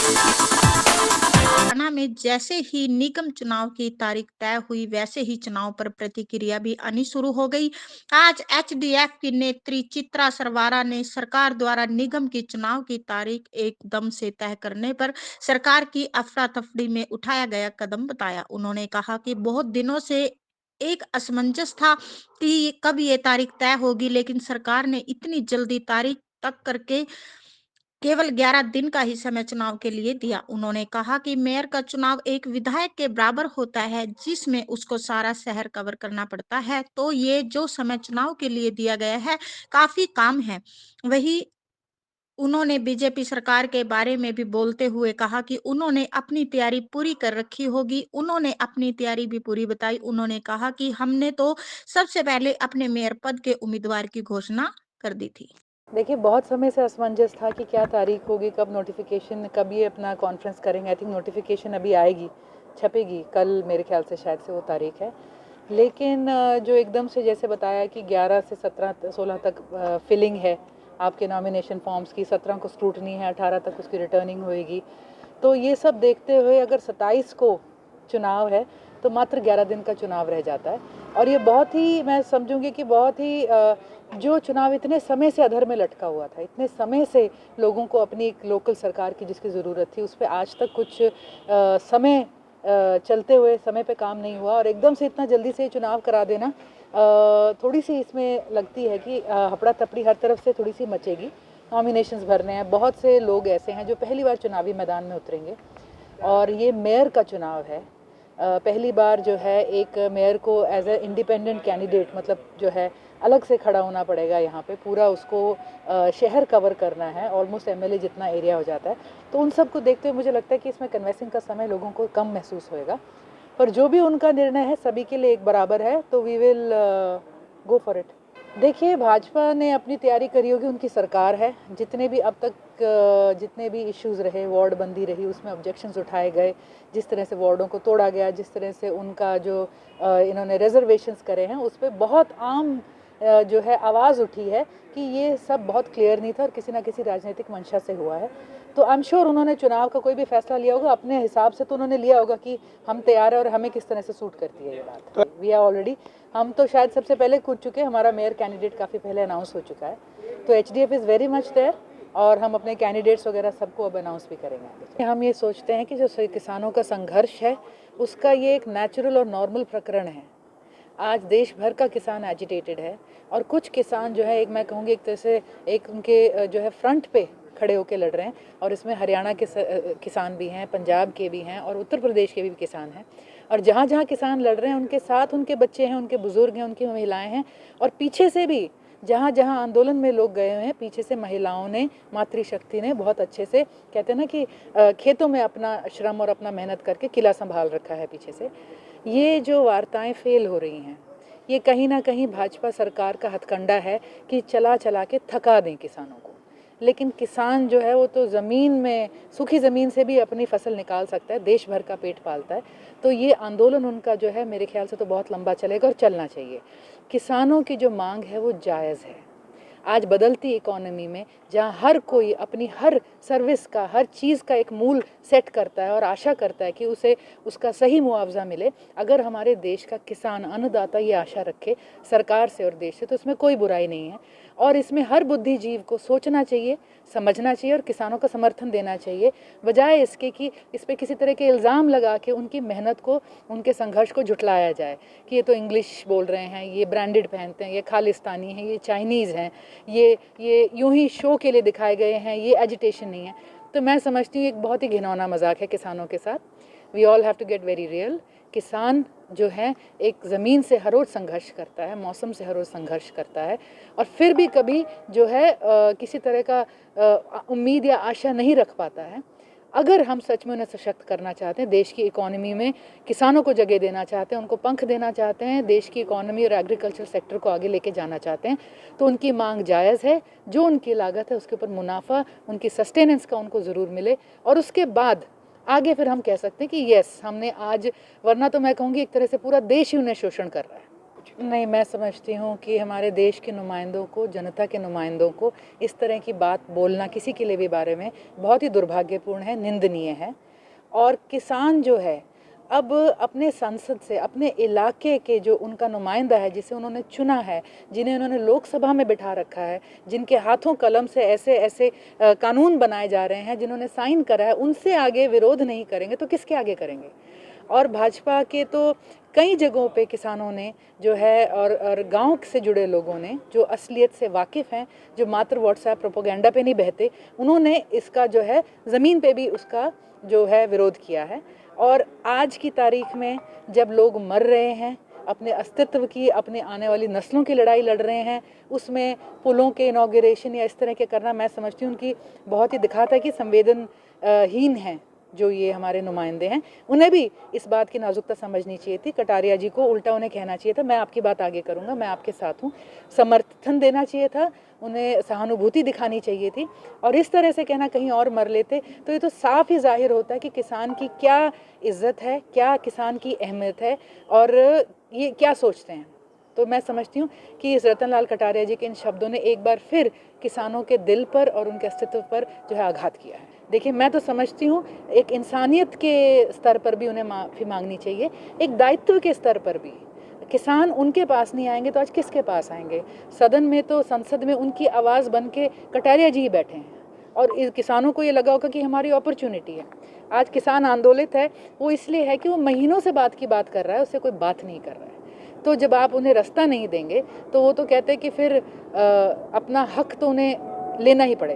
हरियाणा में जैसे ही निगम चुनाव की तारीख तय हुई, वैसे ही चुनाव पर प्रतिक्रिया भी आनी शुरू हो गई। आज एचडीएफ की नेत्री चित्रा सरवारा ने सरकार द्वारा निगम की चुनाव की तारीख एकदम से तय करने पर सरकार की अफरा-तफरी में उठाया गया कदम बताया। उन्होंने कहा कि बहुत दिनों से एक असमंजस था कि कब ये तारीख तय होगी, लेकिन सरकार ने इतनी जल्दी तारीख तक करके केवल 11 दिन का ही समय चुनाव के लिए दिया। उन्होंने कहा कि मेयर का चुनाव एक विधायक के बराबर होता है, जिसमें उसको सारा शहर कवर करना पड़ता है। तो ये जो समय चुनाव के लिए दिया गया है, काफ़ी काम है। वहीं उन्होंने बीजेपी सरकार के बारे में भी बोलते हुए कहा कि उन्होंने अपनी तैयारी पूरी कर रखी होगी। उन्होंने अपनी तैयारी भी पूरी बताई। उन्होंने कहा कि हमने तो सबसे पहले अपने मेयर पद के उम्मीदवार की घोषणा कर दी थी। देखिए, बहुत समय से असमंजस था कि क्या तारीख होगी, कब नोटिफिकेशन, कब ये अपना कॉन्फ्रेंस करेंगे। आई थिंक नोटिफिकेशन अभी आएगी, छपेगी कल, मेरे ख्याल से शायद से वो तारीख है। लेकिन जो एकदम से जैसे बताया कि 11 से 17-16 तक फिलिंग है आपके नॉमिनेशन फॉर्म्स की, 17 को स्क्रूटनी है, 18 तक उसकी रिटर्निंग होएगी। तो ये सब देखते हुए अगर 27 को चुनाव है तो मात्र 11 दिन का चुनाव रह जाता है। और ये बहुत ही, मैं समझूंगी कि बहुत ही जो चुनाव इतने समय से अधर में लटका हुआ था, इतने समय से लोगों को अपनी एक लोकल सरकार की जिसकी ज़रूरत थी, उस पर आज तक कुछ समय चलते हुए समय पे काम नहीं हुआ, और एकदम से इतना जल्दी से चुनाव करा देना थोड़ी सी इसमें लगती है कि हपड़ा तपड़ी हर तरफ से थोड़ी सी मचेगी। नॉमिनेशंस भरने हैं, बहुत से लोग ऐसे हैं जो पहली बार चुनावी मैदान में उतरेंगे, और ये मेयर का चुनाव है। पहली बार जो है एक मेयर को एज ए इंडिपेंडेंट कैंडिडेट, मतलब जो है अलग से खड़ा होना पड़ेगा यहाँ पे, पूरा उसको शहर कवर करना है, ऑलमोस्ट एमएलए जितना एरिया हो जाता है। तो उन सब को देखते हुए मुझे लगता है कि इसमें कन्वेंसिंग का समय लोगों को कम महसूस होएगा, पर जो भी उनका निर्णय है सभी के लिए एक बराबर है, तो we will go for it. देखिए, भाजपा ने अपनी तैयारी करी होगी, उनकी सरकार है। जितने भी अब तक जितने भी इश्यूज़ रहे, वार्ड बंदी रही, उसमें ऑब्जेक्शंस उठाए गए, जिस तरह से वार्डों को तोड़ा गया, जिस तरह से उनका जो इन्होंने रिजर्वेशंस करे हैं, उस पर बहुत आम जो है आवाज़ उठी है कि ये सब बहुत क्लियर नहीं था और किसी ना किसी राजनीतिक मंशा से हुआ है। तो आई एम श्योर उन्होंने चुनाव का कोई भी फैसला लिया होगा अपने हिसाब से, तो उन्होंने लिया होगा कि हम तैयार हैं और हमें किस तरह से सूट करती है ये बात। वी आर ऑलरेडी, हम तो शायद सबसे पहले कूद चुके हैं, हमारा मेयर कैंडिडेट काफ़ी पहले अनाउंस हो चुका है। तो HDF is very much there, और हम अपने कैंडिडेट्स वगैरह सबको अब अनाउंस भी करेंगे। हम ये सोचते हैं कि जो किसानों का संघर्ष है, उसका ये एक नेचुरल और नॉर्मल प्रकरण है। आज देश भर का किसान एजिटेटेड है, और कुछ किसान जो है, एक मैं कहूँगी एक तरह से एक उनके जो है फ्रंट पे खड़े होकर लड़ रहे हैं, और इसमें हरियाणा के किसान भी हैं, पंजाब के भी हैं, और उत्तर प्रदेश के भी किसान हैं। और जहाँ जहाँ किसान लड़ रहे हैं, उनके साथ उनके बच्चे हैं, उनके बुजुर्ग हैं, उनकी महिलाएं हैं, और पीछे से भी जहाँ जहाँ आंदोलन में लोग गए हुए हैं, पीछे से महिलाओं ने, मातृशक्ति ने बहुत अच्छे से, कहते हैं ना कि खेतों में अपना श्रम और अपना मेहनत करके किला संभाल रखा है पीछे से। ये जो वार्ताएं फेल हो रही हैं, ये कहीं ना कहीं भाजपा सरकार का हथकंडा है कि चला चला के थका दें किसानों को। लेकिन किसान जो है वो तो ज़मीन में, सूखी ज़मीन से भी अपनी फसल निकाल सकता है, देश भर का पेट पालता है। तो ये आंदोलन उनका जो है मेरे ख्याल से तो बहुत लंबा चलेगा और चलना चाहिए। किसानों की जो मांग है वो जायज़ है। आज बदलती इकोनॉमी में जहाँ हर कोई अपनी हर सर्विस का, हर चीज़ का एक मूल सेट करता है और आशा करता है कि उसे उसका सही मुआवजा मिले, अगर हमारे देश का किसान, अन्नदाता ये आशा रखे सरकार से और देश से, तो इसमें कोई बुराई नहीं है। और इसमें हर बुद्धिजीव को सोचना चाहिए, समझना चाहिए और किसानों का समर्थन देना चाहिए, बजाय इसके कि इस पर किसी तरह के इल्ज़ाम लगा के उनकी मेहनत को, उनके संघर्ष को झुठलाया जाए कि ये तो इंग्लिश बोल रहे हैं, ये ब्रांडेड पहनते हैं, ये खालिस्तानी हैं, ये चाइनीज़ हैं, ये यूं ही शो के लिए दिखाए गए हैं, ये एजिटेशन नहीं है। तो मैं समझती हूँ एक बहुत ही घिनौना मजाक है किसानों के साथ। We all have to get very real. किसान जो है एक ज़मीन से हर रोज़ संघर्ष करता है, मौसम से हर रोज़ संघर्ष करता है, और फिर भी कभी जो है किसी तरह का उम्मीद या आशा नहीं रख पाता है। अगर हम सच में उन्हें सशक्त करना चाहते हैं, देश की इकोनॉमी में किसानों को जगह देना चाहते हैं, उनको पंख देना चाहते हैं, देश की इकोनॉमी और एग्रीकल्चर सेक्टर को आगे लेके जाना चाहते हैं, तो उनकी मांग जायज़ है। जो उनकी लागत है उसके ऊपर मुनाफा, उनकी सस्टेनेंस का उनको ज़रूर मिले, और उसके बाद आगे फिर हम कह सकते हैं कि येस हमने आज, वरना तो मैं कहूँगी एक तरह से पूरा देश ही उन्हें शोषण कर रहा है। नहीं, मैं समझती हूँ कि हमारे देश के नुमाइंदों को, जनता के नुमाइंदों को इस तरह की बात बोलना किसी के लिए भी बारे में बहुत ही दुर्भाग्यपूर्ण है, निंदनीय है। और किसान जो है अब अपने संसद से, अपने इलाके के जो उनका नुमाइंदा है, जिसे उन्होंने चुना है, जिन्हें उन्होंने लोकसभा में बिठा रखा है, जिनके हाथों कलम से ऐसे ऐसे कानून बनाए जा रहे हैं, जिन्होंने साइन करा है, उनसे आगे विरोध नहीं करेंगे तो किसके आगे करेंगे। और भाजपा के तो कई जगहों पे किसानों ने जो है और गांव से जुड़े लोगों ने जो असलियत से वाकिफ़ हैं, जो मात्र व्हाट्सएप प्रोपोगंडा पे नहीं बहते, उन्होंने इसका जो है ज़मीन पे भी उसका जो है विरोध किया है। और आज की तारीख में जब लोग मर रहे हैं, अपने अस्तित्व की, अपने आने वाली नस्लों की लड़ाई लड़ रहे हैं, उसमें पुलों के इनॉग्रेशन या इस तरह के करना, मैं समझती हूँ उनकी बहुत ही दिखाता है कि संवेदनहीन हैं जो ये हमारे नुमाइंदे हैं। उन्हें भी इस बात की नाजुकता समझनी चाहिए थी। कटारिया जी को उल्टा उन्हें कहना चाहिए था, मैं आपकी बात आगे करूँगा, मैं आपके साथ हूँ, समर्थन देना चाहिए था, उन्हें सहानुभूति दिखानी चाहिए थी। और इस तरह से कहना कहीं और मर लेते तो ये तो साफ ही जाहिर होता है कि किसान की क्या इज्जत है, क्या किसान की अहमियत है और ये क्या सोचते हैं। तो मैं समझती हूँ कि इस रतन लाल कटारिया जी के इन शब्दों ने एक बार फिर किसानों के दिल पर और उनके अस्तित्व पर जो है आघात किया है। देखिए, मैं तो समझती हूँ एक इंसानियत के स्तर पर भी उन्हें माफ़ी मांगनी चाहिए, एक दायित्व के स्तर पर भी। किसान उनके पास नहीं आएंगे तो आज किसके पास आएंगे। सदन में तो, संसद में उनकी आवाज़ बन के कटारिया जी ही बैठे हैं और इस किसानों को ये लगा होगा कि हमारी अपॉर्चुनिटी है। आज किसान आंदोलित है, वो इसलिए है कि वो महीनों से बात की बात कर रहा है, उससे कोई बात नहीं कर रहा है। तो जब आप उन्हें रास्ता नहीं देंगे तो वो तो कहते हैं कि फिर अपना हक तो उन्हें लेना ही पड़ेगा।